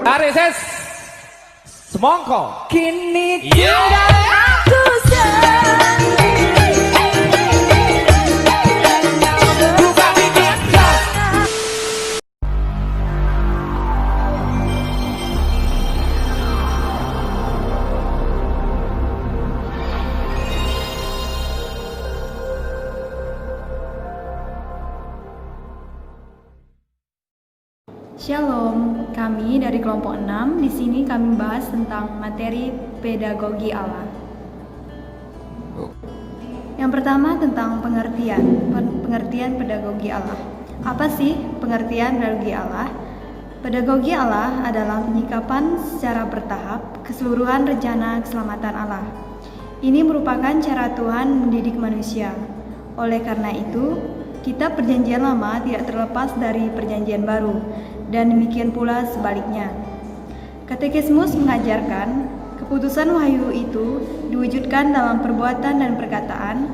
Tarik ses semongko kini tinggal aku Shalom, kami dari kelompok 6. Di sini kami membahas tentang materi pedagogi Allah. Yang pertama tentang pengertian pedagogi Allah. Apa sih pengertian pedagogi Allah? Pedagogi Allah adalah penyikapan secara bertahap keseluruhan rencana keselamatan Allah. Ini merupakan cara Tuhan mendidik manusia. Oleh karena itu, kitab Perjanjian Lama tidak terlepas dari Perjanjian Baru, dan demikian pula sebaliknya. Katekismus mengajarkan keputusan wahyu itu diwujudkan dalam perbuatan dan perkataan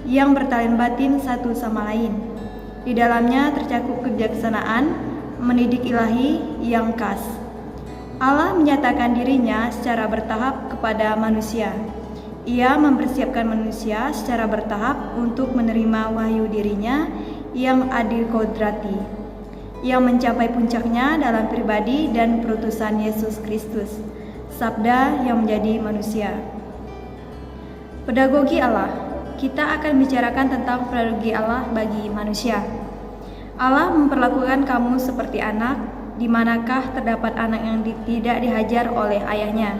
yang bertalin batin satu sama lain. Di dalamnya tercakup kebijaksanaan mendidik ilahi yang khas. Allah menyatakan dirinya secara bertahap kepada manusia. Ia mempersiapkan manusia secara bertahap untuk menerima wahyu dirinya yang adil kodrati, yang mencapai puncaknya dalam pribadi dan perutusan Yesus Kristus, Sabda yang menjadi manusia. Pedagogi Allah. Kita akan bicarakan tentang pedagogi Allah bagi manusia. Allah memperlakukan kamu seperti anak. Di manakah terdapat anak yang tidak dihajar oleh ayahnya?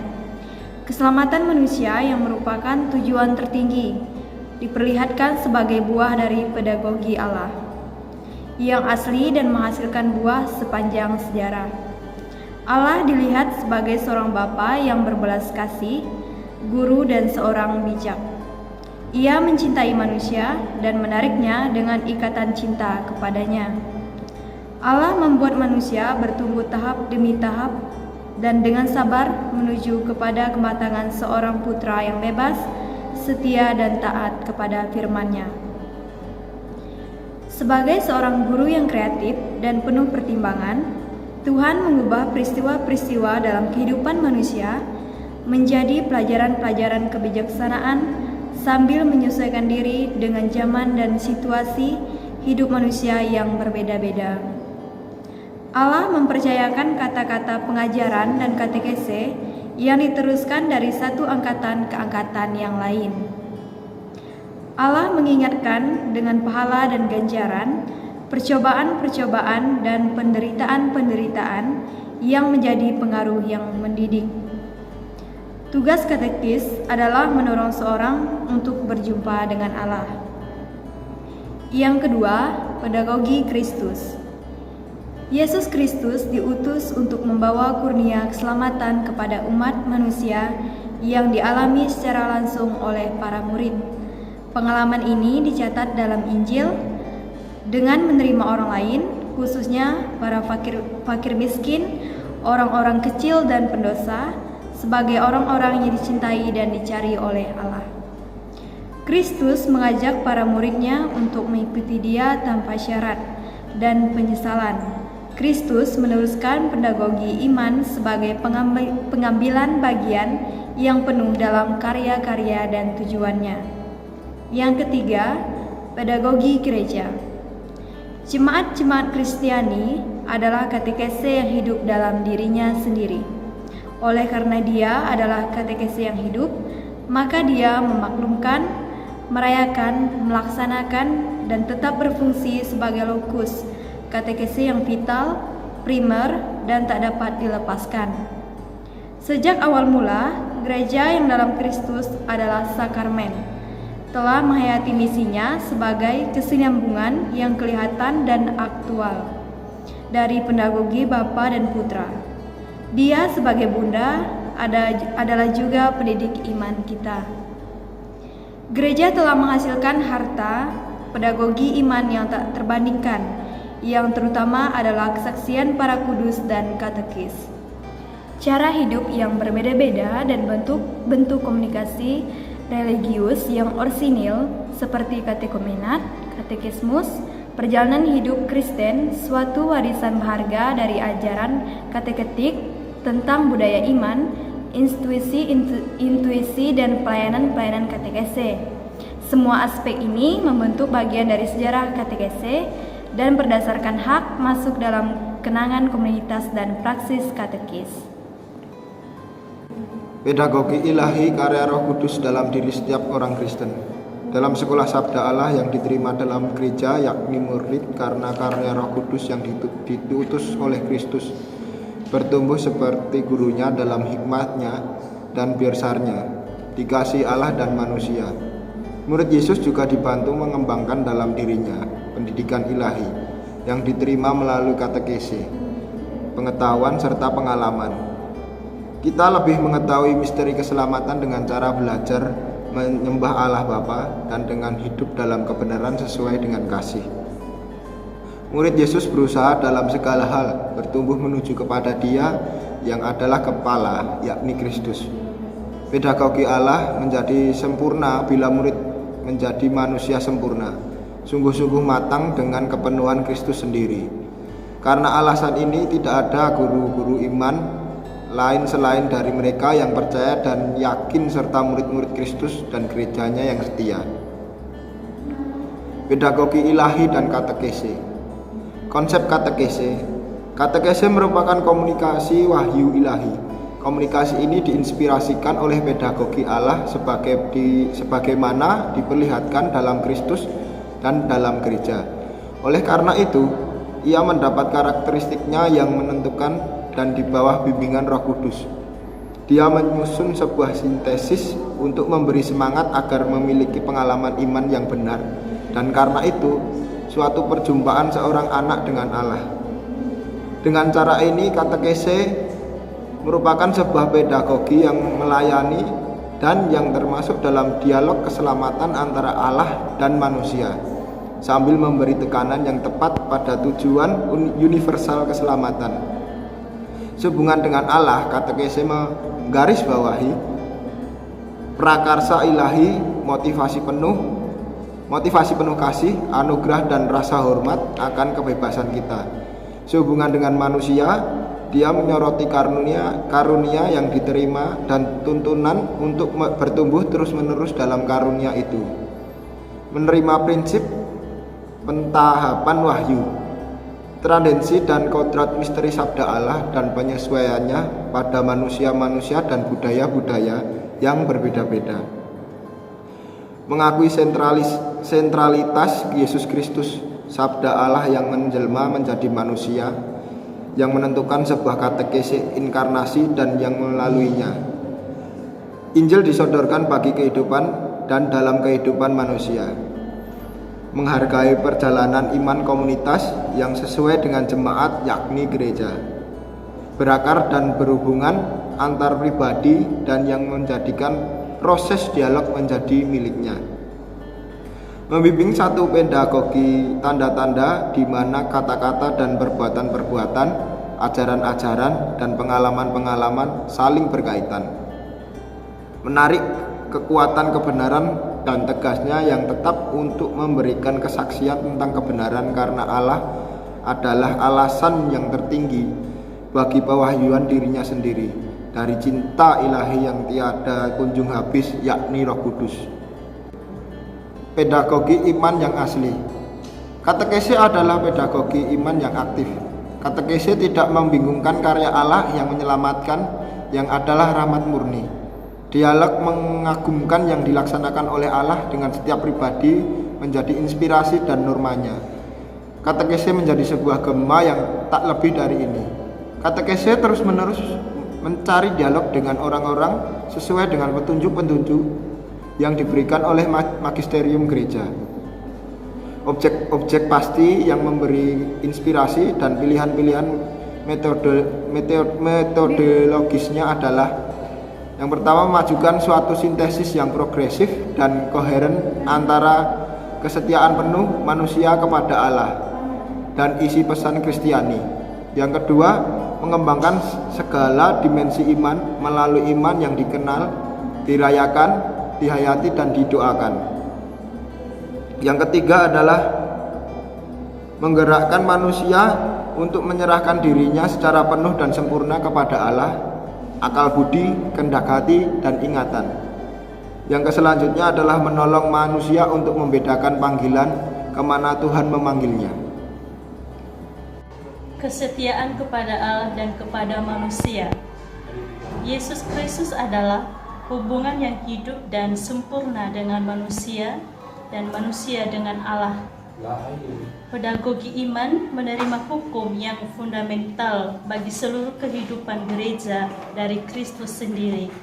Keselamatan manusia yang merupakan tujuan tertinggi diperlihatkan sebagai buah dari pedagogi Allah, yang asli dan menghasilkan buah sepanjang sejarah. Allah dilihat sebagai seorang bapa yang berbelas kasih, guru dan seorang bijak. Ia mencintai manusia dan menariknya dengan ikatan cinta kepadanya. Allah membuat manusia bertumbuh tahap demi tahap dan dengan sabar menuju kepada kematangan seorang putra yang bebas, setia dan taat kepada firman-Nya. Sebagai seorang guru yang kreatif dan penuh pertimbangan, Tuhan mengubah peristiwa-peristiwa dalam kehidupan manusia menjadi pelajaran-pelajaran kebijaksanaan sambil menyesuaikan diri dengan zaman dan situasi hidup manusia yang berbeda-beda. Allah mempercayakan kata-kata pengajaran dan katekese yang diteruskan dari satu angkatan ke angkatan yang lain. Allah mengingatkan dengan pahala dan ganjaran, percobaan-percobaan dan penderitaan-penderitaan yang menjadi pengaruh yang mendidik. Tugas katekis adalah mendorong seorang untuk berjumpa dengan Allah. Yang kedua, pedagogi Kristus. Yesus Kristus diutus untuk membawa kurnia keselamatan kepada umat manusia yang dialami secara langsung oleh para murid. Pengalaman ini dicatat dalam Injil dengan menerima orang lain, khususnya para fakir miskin, orang-orang kecil dan pendosa, sebagai orang-orang yang dicintai dan dicari oleh Allah. Kristus mengajak para muridnya untuk mengikuti Dia tanpa syarat dan penyesalan. Kristus meneruskan pedagogi iman sebagai pengambilan bagian yang penuh dalam karya-karya dan tujuannya. Yang ketiga, pedagogi gereja. Jemaat-jemaat Kristiani adalah katekese yang hidup dalam dirinya sendiri. Oleh karena dia adalah katekese yang hidup, maka dia memaklumkan, merayakan, melaksanakan, dan tetap berfungsi sebagai lokus katekese yang vital, primer, dan tak dapat dilepaskan. Sejak awal mula, gereja yang dalam Kristus adalah sakramen, telah menghayati misinya sebagai kesinambungan yang kelihatan dan aktual dari pedagogi Bapa dan Putra. Dia sebagai bunda adalah juga pendidik iman kita. Gereja telah menghasilkan harta pedagogi iman yang tak terbandingkan, yang terutama adalah kesaksian para kudus dan katekis. Cara hidup yang berbeda-beda dan bentuk komunikasi religius yang orsinil seperti katekomenat, katekismus, Perjalanan hidup Kristen, suatu warisan berharga dari ajaran kateketik tentang budaya iman, intuisi dan pelayanan katekese. Semua aspek ini membentuk bagian dari sejarah katekese dan berdasarkan hak masuk dalam kenangan komunitas dan praksis katekis. Pedagogi ilahi karya Roh Kudus dalam diri setiap orang Kristen. Dalam sekolah sabda Allah yang diterima dalam gereja, yakni murid karena karya Roh Kudus yang diutus oleh Kristus, bertumbuh seperti gurunya dalam hikmatnya dan birsarnya, dikasih Allah dan manusia. Murid Yesus juga dibantu mengembangkan dalam dirinya pendidikan ilahi yang diterima melalui katekese, pengetahuan serta pengalaman. Kita lebih mengetahui misteri keselamatan dengan cara belajar menyembah Allah Bapa dan dengan hidup dalam kebenaran sesuai dengan kasih. Murid Yesus berusaha dalam segala hal bertumbuh menuju kepada Dia yang adalah kepala, yakni Kristus. Pedagogi Allah menjadi sempurna bila murid menjadi manusia sempurna, sungguh-sungguh matang dengan kepenuhan Kristus sendiri. Karena alasan ini tidak ada guru-guru iman lain selain dari mereka yang percaya dan yakin serta murid-murid Kristus dan gerejanya yang setia. Pedagogi ilahi dan katekese. Konsep katekese merupakan komunikasi wahyu ilahi. Komunikasi ini diinspirasikan oleh pedagogi Allah sebagaimana diperlihatkan dalam Kristus dan dalam gereja. Oleh karena itu, ia mendapat karakteristiknya yang menentukan dan di bawah bimbingan Roh Kudus. Dia menyusun sebuah sintesis untuk memberi semangat agar memiliki pengalaman iman yang benar, dan karena itu suatu perjumpaan seorang anak dengan Allah. Dengan cara ini katekese merupakan sebuah pedagogi yang melayani dan yang termasuk dalam dialog keselamatan antara Allah dan manusia, sambil memberi tekanan yang tepat pada tujuan universal keselamatan. Sehubungan dengan Allah, katekese menggarisbawahi prakarsa ilahi, motivasi penuh kasih, anugerah dan rasa hormat akan kebebasan kita. Sehubungan dengan manusia, dia menyoroti karunia yang diterima dan tuntunan untuk bertumbuh terus-menerus dalam karunia itu. Menerima prinsip pentahapan wahyu, tradensi dan kodrat misteri sabda Allah dan penyesuaiannya pada manusia-manusia dan budaya-budaya yang berbeda-beda. Mengakui sentralitas Yesus Kristus, sabda Allah yang menjelma menjadi manusia, yang menentukan sebuah katekese inkarnasi dan yang melaluinya. Injil disodorkan bagi kehidupan dan dalam kehidupan manusia. Menghargai perjalanan iman komunitas yang sesuai dengan jemaat, yakni gereja, berakar dan berhubungan antar pribadi dan yang menjadikan proses dialog menjadi miliknya. Membimbing satu pedagogi tanda-tanda di mana kata-kata dan perbuatan-perbuatan, ajaran-ajaran dan pengalaman-pengalaman saling berkaitan. Menarik kekuatan kebenaran dan tegasnya yang tetap untuk memberikan kesaksian tentang kebenaran karena Allah adalah alasan yang tertinggi bagi pewahyuan dirinya sendiri dari cinta ilahi yang tiada kunjung habis, yakni Roh Kudus. Pedagogi iman yang asli. Katekese adalah pedagogi iman yang aktif. Katekese tidak membingungkan karya Allah yang menyelamatkan, yang adalah rahmat murni. Dialog mengagumkan yang dilaksanakan oleh Allah dengan setiap pribadi menjadi inspirasi dan normanya. Katekese menjadi sebuah gema yang tak lebih dari ini. Katekese terus-menerus mencari dialog dengan orang-orang sesuai dengan petunjuk-petunjuk yang diberikan oleh magisterium gereja. Objek-objek pasti yang memberi inspirasi dan pilihan-pilihan metodologisnya adalah: yang pertama, memajukan suatu sintesis yang progresif dan koheren antara kesetiaan penuh manusia kepada Allah dan isi pesan Kristiani. Yang kedua, mengembangkan segala dimensi iman melalui iman yang dikenal, dirayakan, dihayati dan didoakan. Yang ketiga adalah menggerakkan manusia untuk menyerahkan dirinya secara penuh dan sempurna kepada Allah, akal budi, kehendak hati, dan ingatan. Yang selanjutnya adalah menolong manusia untuk membedakan panggilan kemana Tuhan memanggilnya. Kesetiaan kepada Allah dan kepada manusia. Yesus Kristus adalah hubungan yang hidup dan sempurna dengan manusia dan manusia dengan Allah. Pedagogi iman menerima hukum yang fundamental bagi seluruh kehidupan gereja dari Kristus sendiri.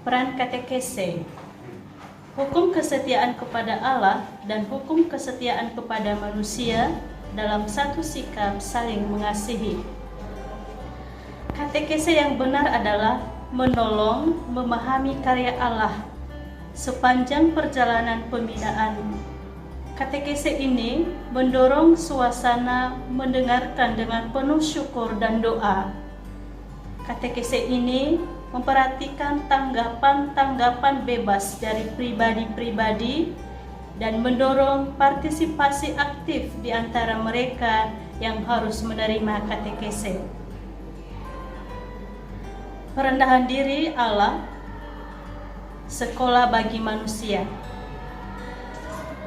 Peran katekese. Hukum kesetiaan kepada Allah dan hukum kesetiaan kepada manusia dalam satu sikap saling mengasihi. Katekese yang benar adalah menolong memahami karya Allah sepanjang perjalanan pembinaan. Katekese ini mendorong suasana mendengarkan dengan penuh syukur dan doa. Katekese ini memperhatikan tanggapan-tanggapan bebas dari pribadi-pribadi dan mendorong partisipasi aktif di antara mereka yang harus menerima katekese. Perendahan diri Allah, sekolah bagi manusia.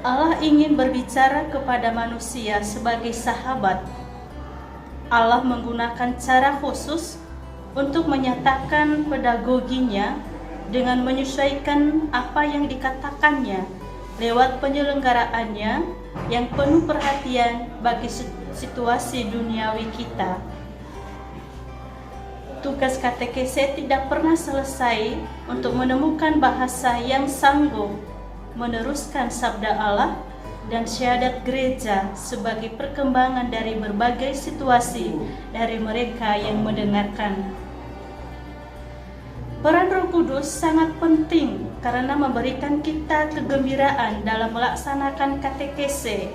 Allah ingin berbicara kepada manusia sebagai sahabat. Allah menggunakan cara khusus untuk menyatakan pedagoginya dengan menyesuaikan apa yang dikatakannya lewat penyelenggaraannya yang penuh perhatian bagi situasi duniawi kita. Tugas katekese tidak pernah selesai untuk menemukan bahasa yang sanggup meneruskan sabda Allah dan syahadat gereja sebagai perkembangan dari berbagai situasi dari mereka yang mendengarkan. Peran Roh Kudus sangat penting karena memberikan kita kegembiraan dalam melaksanakan katekese.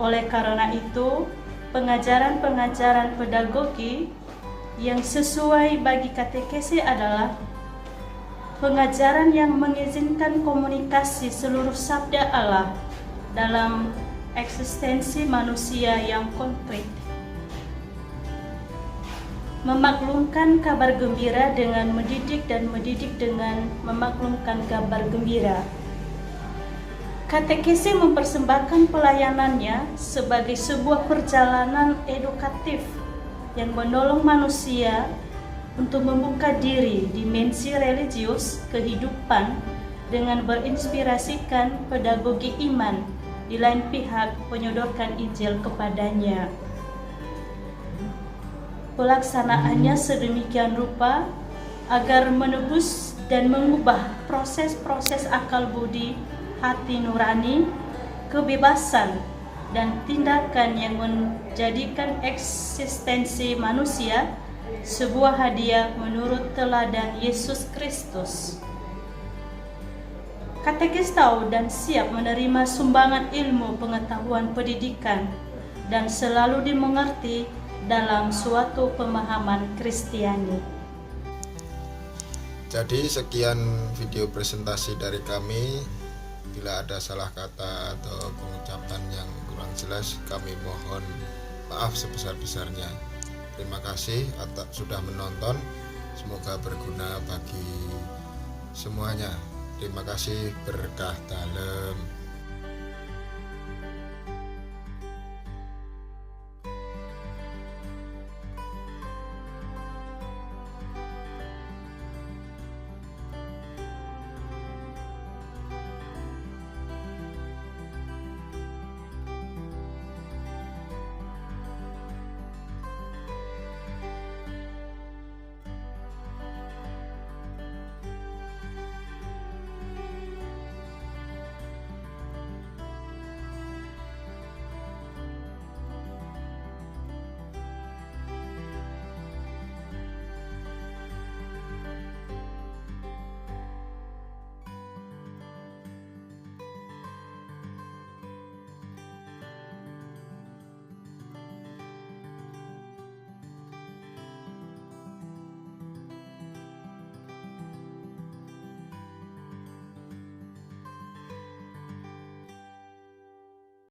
Oleh karena itu, pengajaran-pengajaran pedagogi yang sesuai bagi katekese adalah pengajaran yang mengizinkan komunikasi seluruh sabda Allah dalam eksistensi manusia yang konkret. Memaklumkan kabar gembira dengan mendidik dan mendidik dengan memaklumkan kabar gembira. Katekese mempersembahkan pelayanannya sebagai sebuah perjalanan edukatif yang menolong manusia untuk membuka diri dimensi religius kehidupan dengan berinspirasikan pedagogi iman, di lain pihak menyodorkan Injil kepadanya. Pelaksanaannya sedemikian rupa agar menebus dan mengubah proses-proses akal budi, hati nurani, kebebasan, dan tindakan yang menjadikan eksistensi manusia sebuah hadiah menurut teladan Yesus Kristus. Katekis tahu dan siap menerima sumbangan ilmu pengetahuan pendidikan dan selalu dimengerti dalam suatu pemahaman Kristiani. Jadi sekian video presentasi dari kami. Bila ada salah kata atau pengucapan yang kurang jelas, kami mohon maaf sebesar-besarnya. Terima kasih sudah menonton. Semoga berguna bagi semuanya. Terima kasih, berkah dalam.